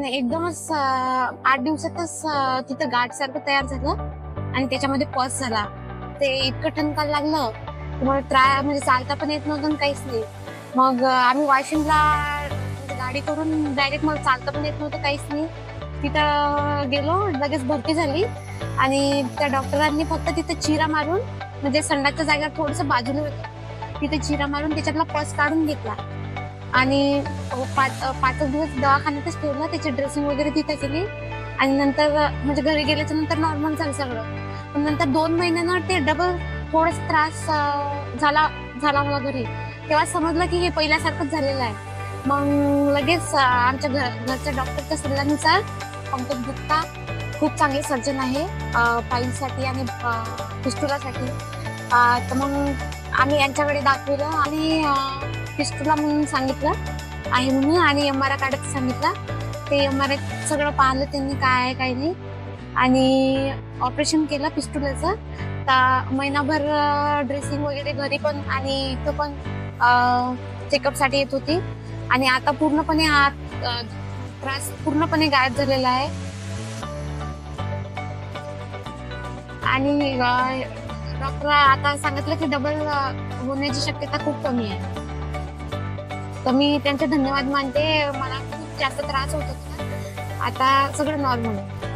पण एकदमच 8 दिवसातच तिथं गाठ सारखं तयार झालं आणि त्याच्यामध्ये पस झाला. ते इतकं ठणकायला लागलं की मला म्हणजे चालता पण येत नव्हतं आणि काहीच नाही. मग आम्ही वाशिमला म्हणजे गाडी करून डायरेक्ट, मला चालता पण येत नव्हतं, काहीच नाही. तिथं गेलो, लगेच भरती झाली आणि त्या डॉक्टरांनी फक्त तिथे चिरा मारून, म्हणजे संडासच्या जागेवर थोडंसं बाजूला होतं, तिथे चिरा मारून त्याच्यातला पस काढून घेतला आणि 5 दिवस दवाखान्यातच ठेवला. त्याची ड्रेसिंग वगैरे तिथे केली आणि नंतर म्हणजे घरी गेल्याच्या नंतर नॉर्मल झालं सगळं. पण नंतर 2 महिन्यानं ते डबल थोडासा त्रास झाला मला घरी. तेव्हा समजलं की हे पहिल्यासारखंच झालेलं आहे. मग लगेच आमच्या घरच्या डॉक्टरच्या सल्ल्यानुसार पंकज गुप्ता खूप चांगले सर्जन आहे पाईल्ससाठी आणि फिस्टुलासाठी. तर मग आम्ही यांच्याकडे दाखवलं आणि फिस्टुला म्हणून सांगितलं आहे म्हणून आणि MRI काढायचं सांगितलं. ते MRI सगळं पाहिलं त्यांनी, काय आहे काय नाही, आणि ऑपरेशन केलं फिस्टुलाचं. तर महिनाभर ड्रेसिंग वगैरे घरी पण आणि इथं पण चेकअपसाठी येत होती आणि आता पूर्णपणे हा त्रास पूर्णपणे गायब झालेला आहे. आणि डॉक्टर आता सांगितलं की डबल होण्याची शक्यता खूप कमी आहे. तर मी त्यांचे धन्यवाद मानते. मला खूप जास्त त्रास होत होता, आता सगळं नॉर्मल आहे.